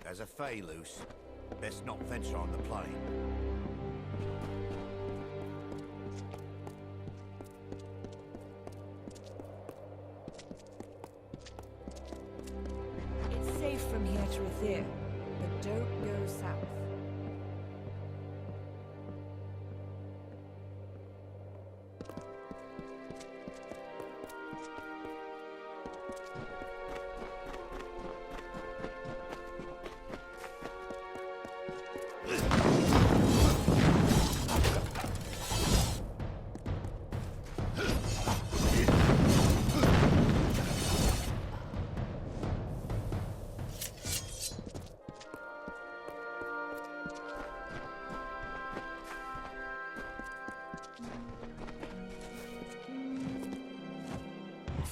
There's a fay loose. Best not venture on the plain. It's safe from here to Rathir, but don't go south.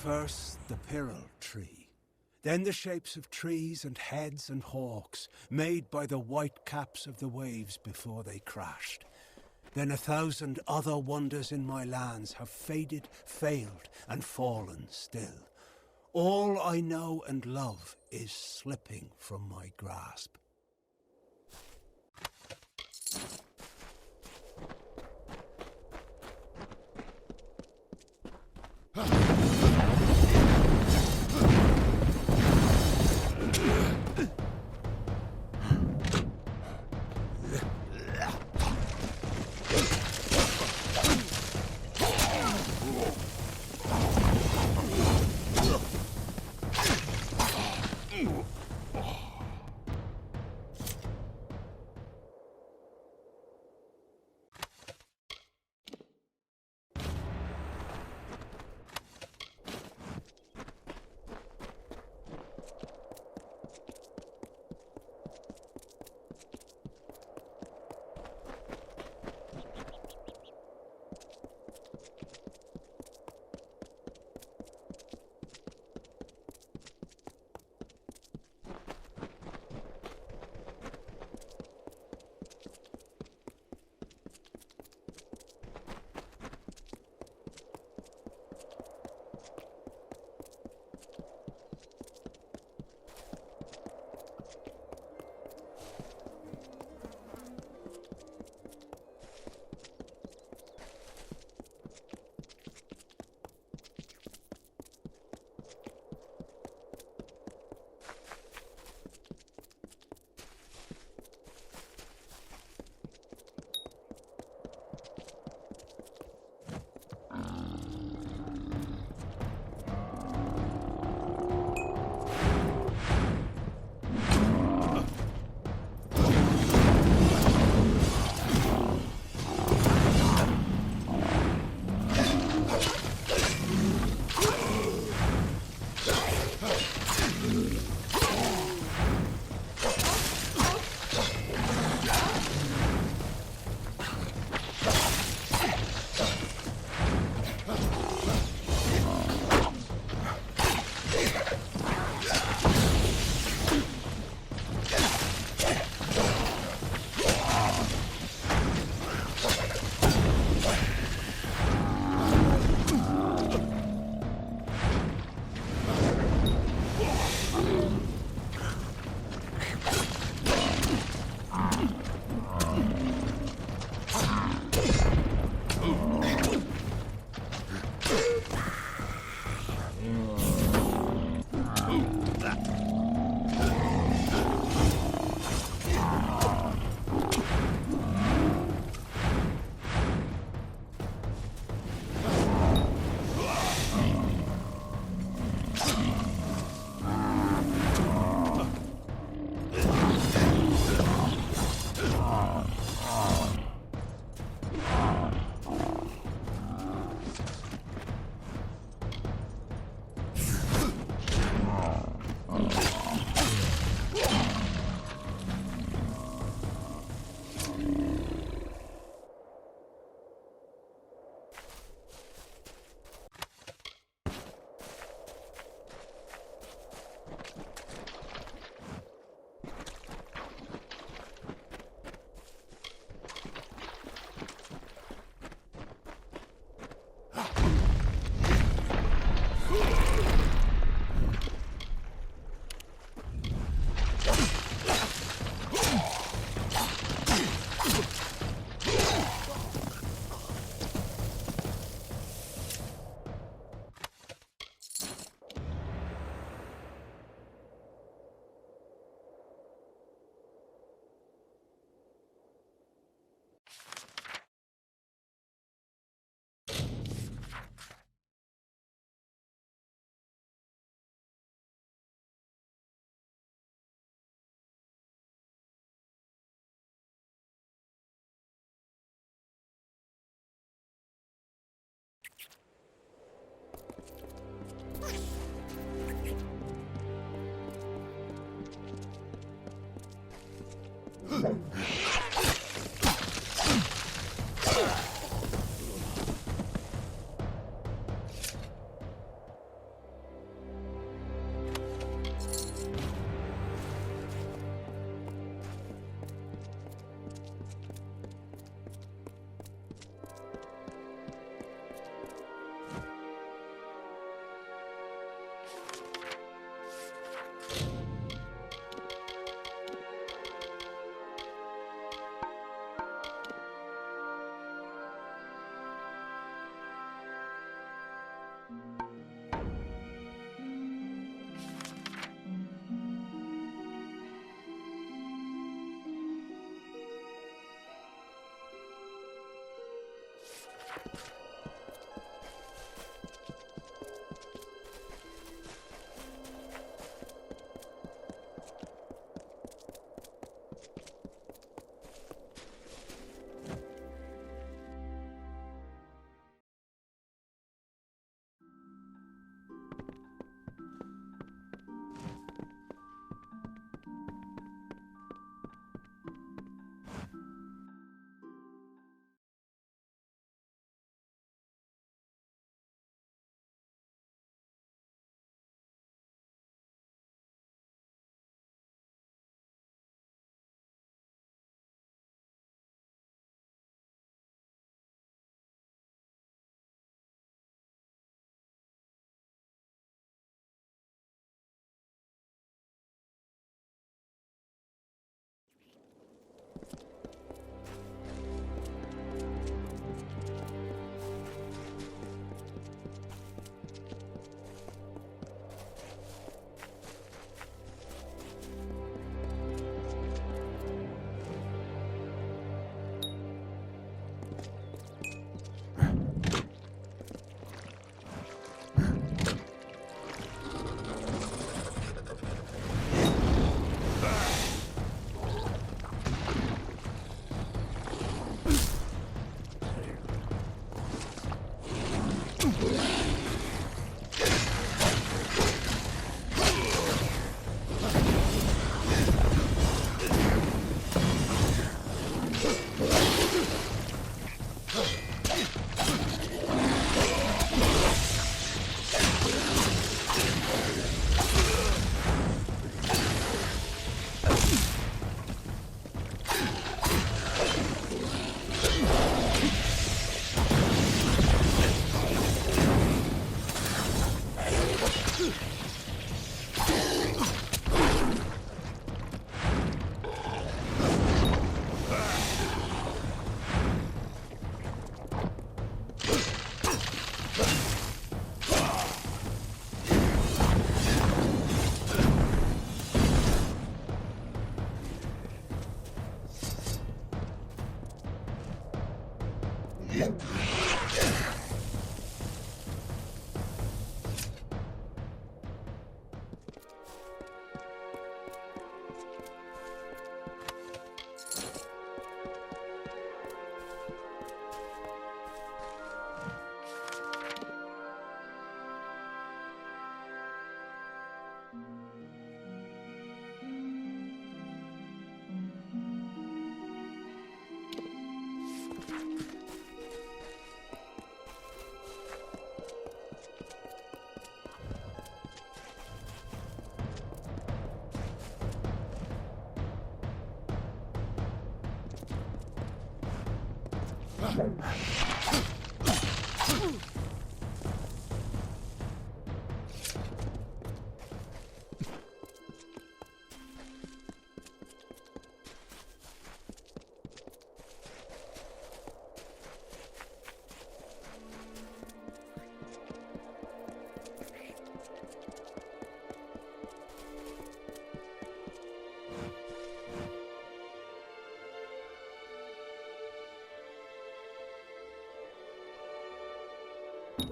First, the Pyrrhal tree. Then the shapes of trees and heads and hawks, made by the white caps of the waves before they crashed. Then 1,000 other wonders in my lands have faded, failed, and fallen still. All I know and love is slipping from my grasp.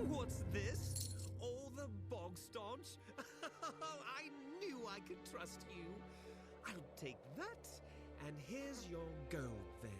What's this? All the bog stodge? I knew I could trust you. I'll take that, and here's your gold then.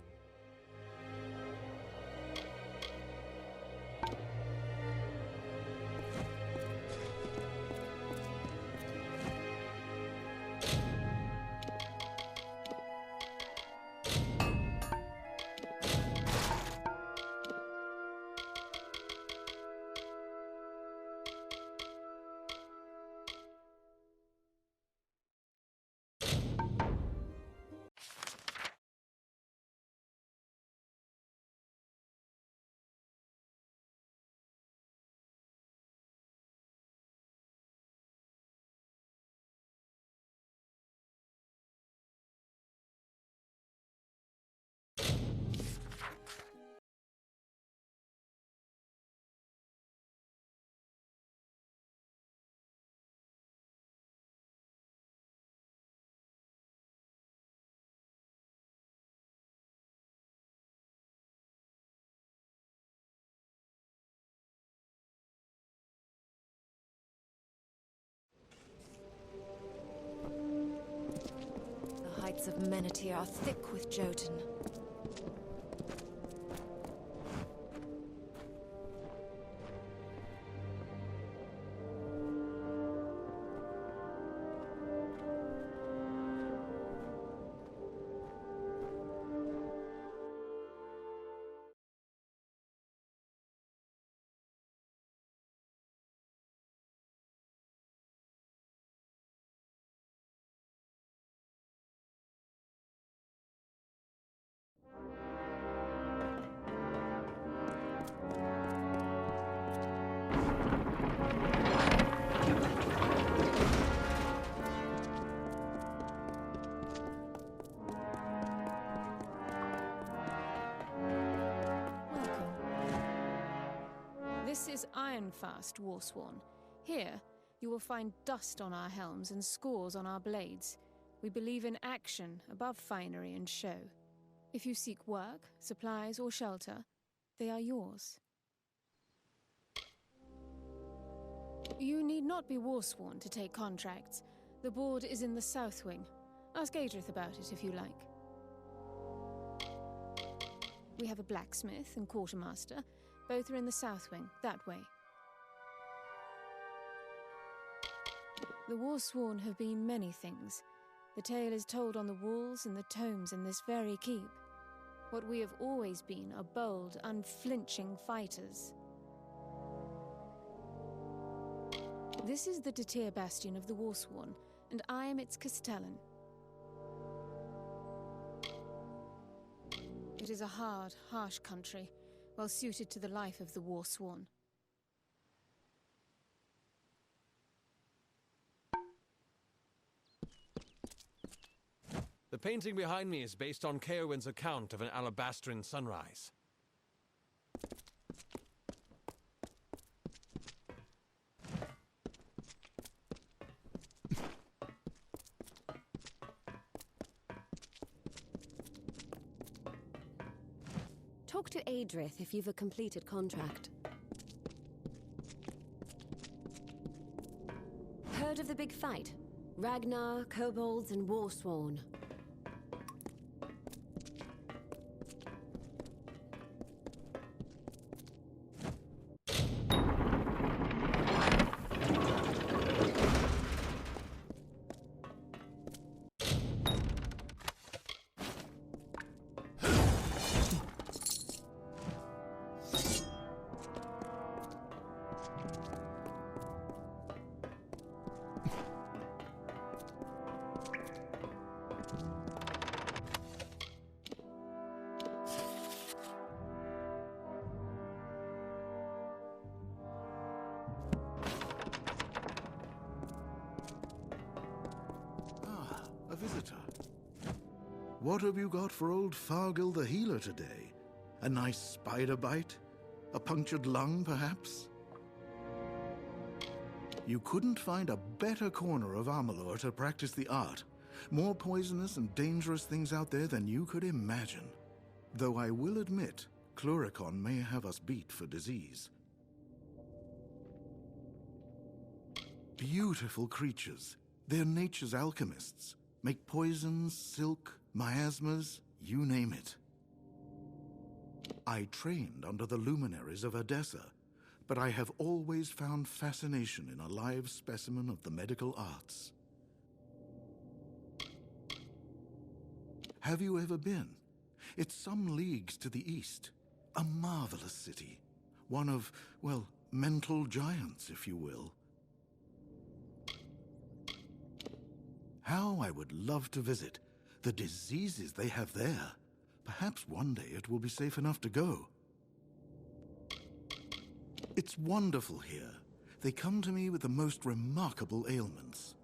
The heights of Menete are thick with Jotun. This is Ironfast, Warsworn. Here, you will find dust on our helms and scores on our blades. We believe in action above finery and show. If you seek work, supplies, or shelter, they are yours. You need not be Warsworn to take contracts. The board is in the south wing. Ask Adrith about it if you like. We have a blacksmith and quartermaster. Both are in the south wing, that way. The Warsworn have been many things. The tale is told on the walls and the tomes in this very keep. What we have always been are bold, unflinching fighters. This is the Detir bastion of the Warsworn, and I am its castellan. It is a hard, harsh country, well suited to the life of the Warsworn. The painting behind me is based on Caerwyn's account of an alabastrine sunrise. Talk to Adrith if you've a completed contract. Heard of the big fight? Ragnar, kobolds, and Warsworn. visitor. What have you got for old Fargil the healer today? A nice spider bite? A punctured lung, perhaps? You couldn't find a better corner of Amalur to practice the art. More poisonous and dangerous things out there than you could imagine. Though I will admit, Cluricon may have us beat for disease. Beautiful creatures. They're nature's alchemists. Make poisons, silk, miasmas, you name it. I trained under the luminaries of Odessa, but I have always found fascination in a live specimen of the medical arts. Have you ever been? It's some leagues to the east. A marvelous city. One of, well, mental giants, if you will. How I would love to visit. The diseases they have there. Perhaps one day it will be safe enough to go. It's wonderful here. They come to me with the most remarkable ailments.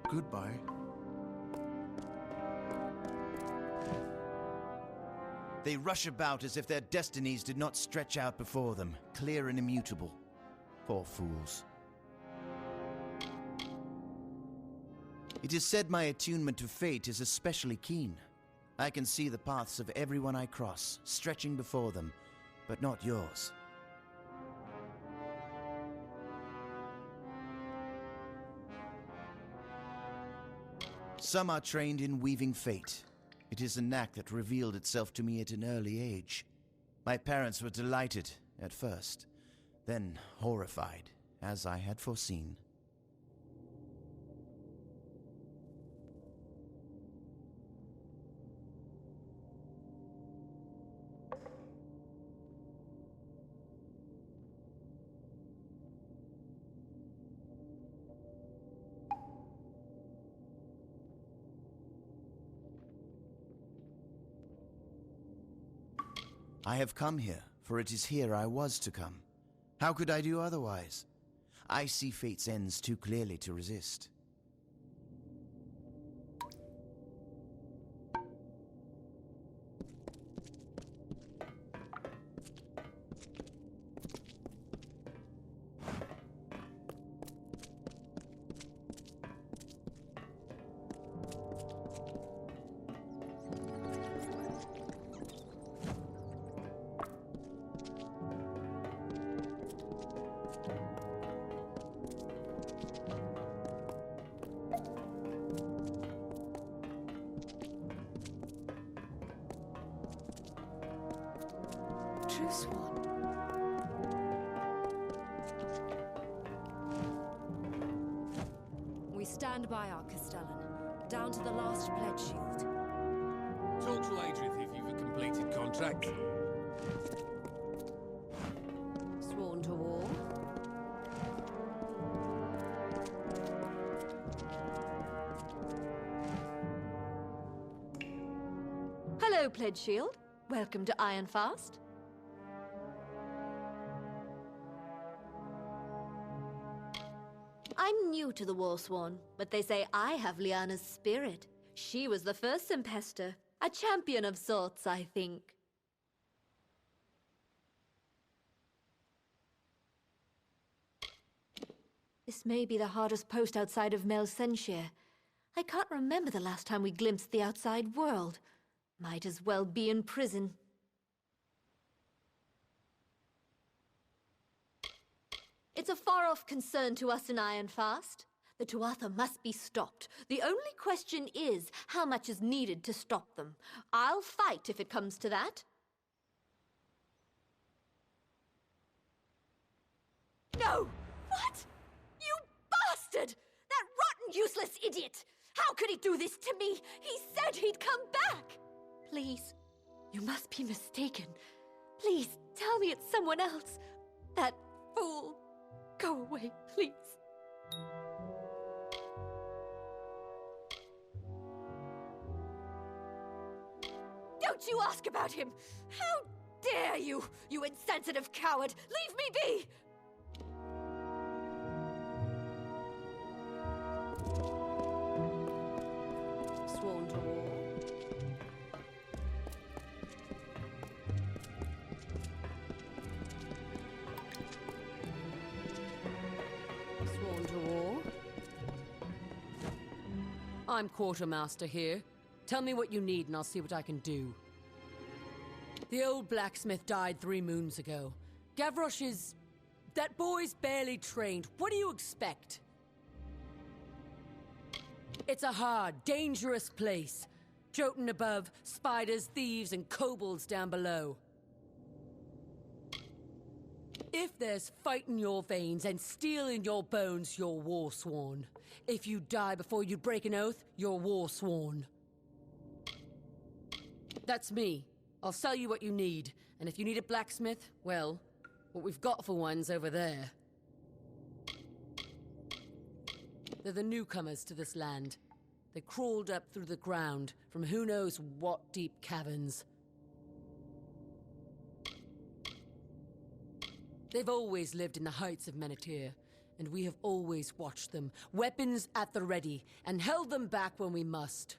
Goodbye. They rush about as if their destinies did not stretch out before them, clear and immutable. Poor fools. It is said my attunement to fate is especially keen. I can see the paths of everyone I cross, stretching before them, but not yours. Some are trained in weaving fate. It is a knack that revealed itself to me at an early age. My parents were delighted at first, then horrified, as I had foreseen. I have come here, for it is here I was to come. How could I do otherwise? I see fate's ends too clearly to resist. True Swan. We stand by our Castellan, down to the last pledge shield. Talk to Adrith if you've a completed contract. Sworn to war. Hello, pledge shield. Welcome to Ironfast. I'm new to the Warsworn, but they say I have Lyanna's spirit. She was the first Sempester. A champion of sorts, I think. This may be the hardest post outside of Melsenshire. I can't remember the last time we glimpsed the outside world. Might as well be in prison. It's a far-off concern to us in Ironfast. The Tuatha must be stopped. The only question is how much is needed to stop them. I'll fight if it comes to that. No! What? You bastard! That rotten, useless idiot! How could he do this to me? He said he'd come back! Please, you must be mistaken. Please, tell me it's someone else. That fool. Go away, please. Don't you ask about him! How dare you, you insensitive coward! Leave me be! I'm quartermaster here. Tell me what you need and I'll see what I can do. The old blacksmith died 3 moons ago. Gavroche is... That boy's barely trained. What do you expect? It's a hard, dangerous place. Jotun above, spiders, thieves, and kobolds down below. If there's fight in your veins and steel in your bones, you're war-sworn. If you die before you break an oath, you're war-sworn. That's me. I'll sell you what you need, and if you need a blacksmith, well, what we've got for one's over there. They're the newcomers to this land. They crawled up through the ground from who knows what deep caverns. They've always lived in the heights of Menethir, and we have always watched them, weapons at the ready, and held them back when we must.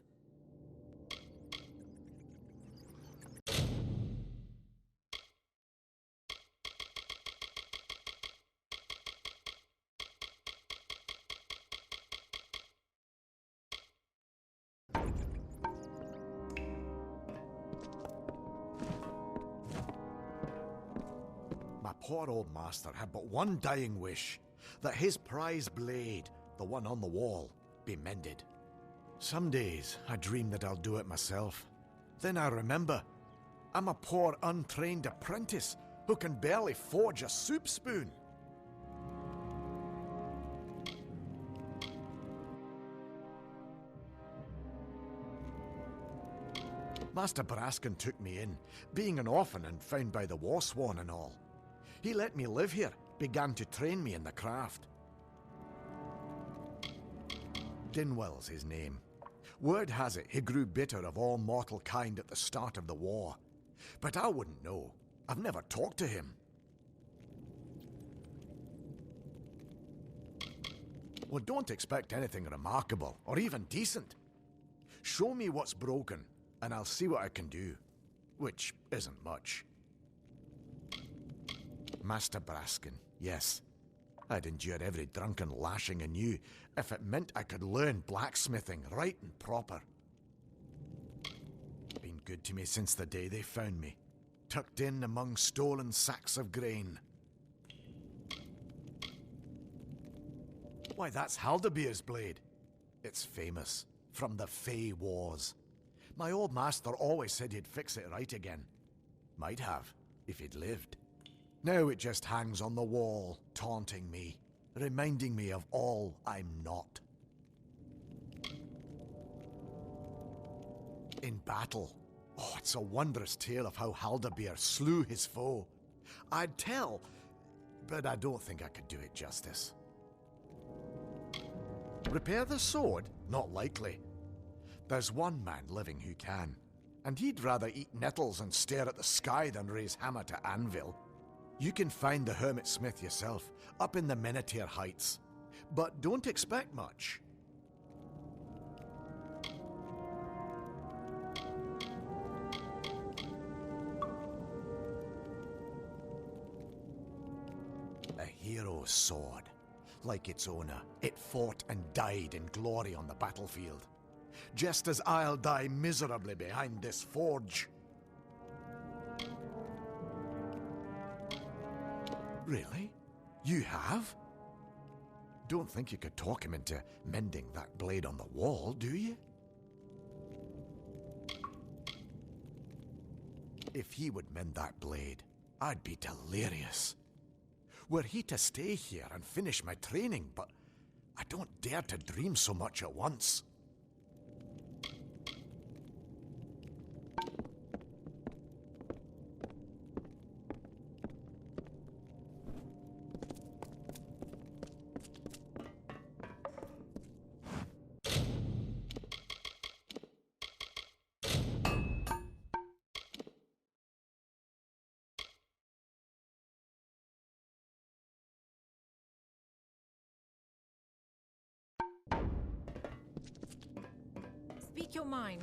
My poor old master had but one dying wish, that his prize blade, the one on the wall, be mended. Some days I dream that I'll do it myself. Then I remember, I'm a poor untrained apprentice who can barely forge a soup spoon. Master Braskin took me in, being an orphan and found by the war-sworn and all. He let me live here, began to train me in the craft. Dinwell's his name. Word has it he grew bitter of all mortal kind at the start of the war. But I wouldn't know. I've never talked to him. Well, don't expect anything remarkable, or even decent. Show me what's broken, and I'll see what I can do. Which isn't much. Master Braskin, yes. I'd endure every drunken lashing anew if it meant I could learn blacksmithing right and proper. Been good to me since the day they found me, tucked in among stolen sacks of grain. Why, that's Haldabeer's blade. It's famous, from the Fey Wars. My old master always said he'd fix it right again. Might have, if he'd lived. Now it just hangs on the wall, taunting me, reminding me of all I'm not. In battle, oh, it's a wondrous tale of how Haldabeer slew his foe. I'd tell, but I don't think I could do it justice. Repair the sword? Not likely. There's one man living who can, and he'd rather eat nettles and stare at the sky than raise hammer to anvil. You can find the Hermit Smith yourself, up in the Menethir Heights. But don't expect much. A hero's sword. Like its owner, it fought and died in glory on the battlefield. Just as I'll die miserably behind this forge. Really? You have? Don't think you could talk him into mending that blade on the wall, do you? If he would mend that blade, I'd be delirious. Were he to stay here and finish my training, but I don't dare to dream so much at once. Speak your mind.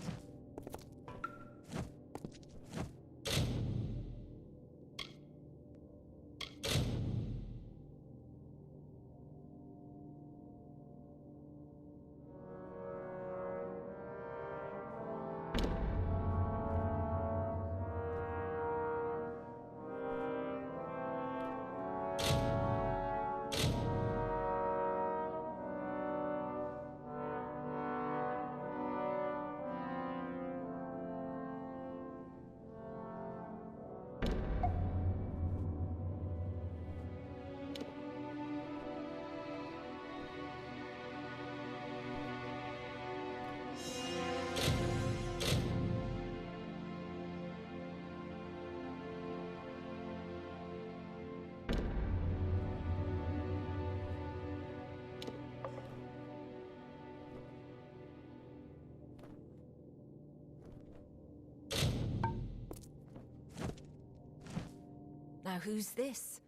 Now who's this?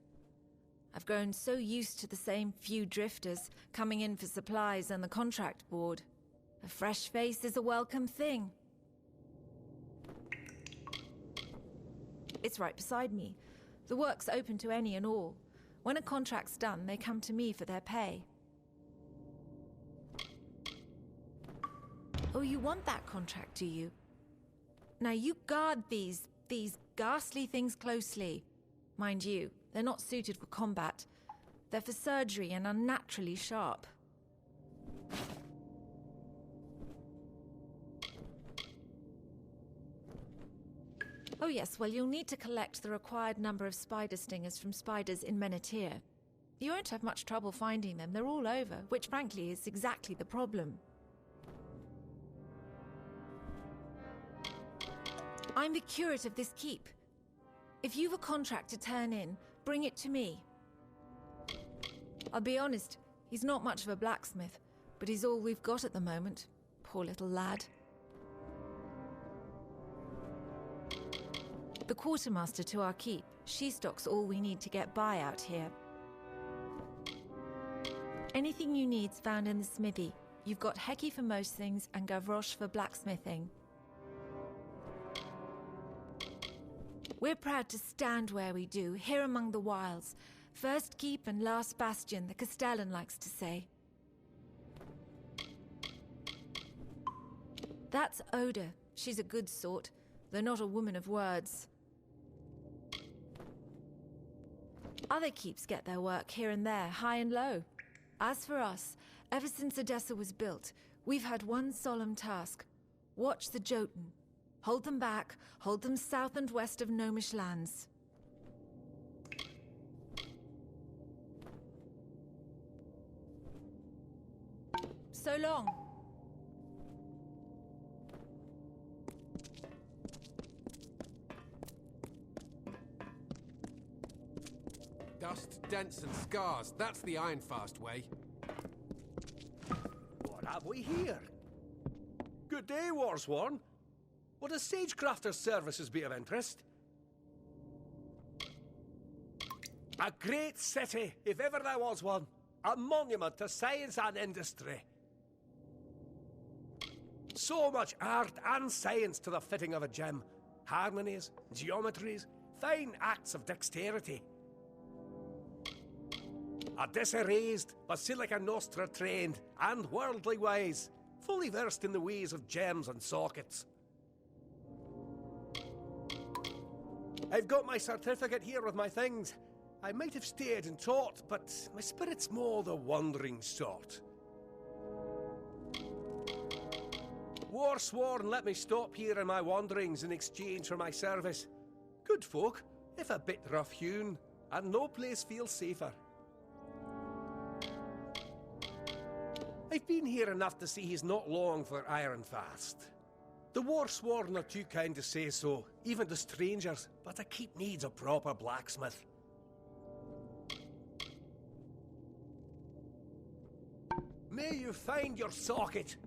I've grown so used to the same few drifters coming in for supplies and the contract board. A fresh face is a welcome thing. It's right beside me. The work's open to any and all. When a contract's done, they come to me for their pay. Oh, you want that contract, do you? Now you guard these ghastly things closely. Mind you, they're not suited for combat. They're for surgery and unnaturally sharp. Oh yes, well you'll need to collect the required number of spider stingers from spiders in Menethir. You won't have much trouble finding them, they're all over, which frankly is exactly the problem. I'm the curate of this keep. If you've a contract to turn in, bring it to me. I'll be honest, he's not much of a blacksmith, but he's all we've got at the moment. Poor little lad. The quartermaster to our keep, she stocks all we need to get by out here. Anything you need's found in the smithy. You've got Heki for most things and Gavroche for blacksmithing. We're proud to stand where we do, here among the wilds. First keep and last bastion, the Castellan likes to say. That's Oda. She's a good sort, though not a woman of words. Other keeps get their work here and there, high and low. As for us, ever since Odessa was built, we've had one solemn task. Watch the Jotun. Hold them back, hold them south and west of Gnomish lands. So long. Dust, dents and scars, that's the Ironfast way. What have we here? Good day, Warsworn. Would a sagecrafter's services be of interest? A great city, if ever there was one. A monument to science and industry. So much art and science to the fitting of a gem. Harmonies, geometries, fine acts of dexterity. Odessa raised, Basilica Nostra trained, and worldly wise, fully versed in the ways of gems and sockets. I've got my certificate here with my things. I might have stayed and taught, but my spirit's more the wandering sort. Warsworn let me stop here in my wanderings in exchange for my service. Good folk, if a bit rough-hewn, and no place feels safer. I've been here enough to see he's not long for Ironfast. The Warsworn are too kind to say so, even to strangers, but a keep needs a proper blacksmith. May you find your socket!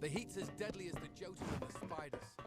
The heat's as deadly as the Jotun and the spiders.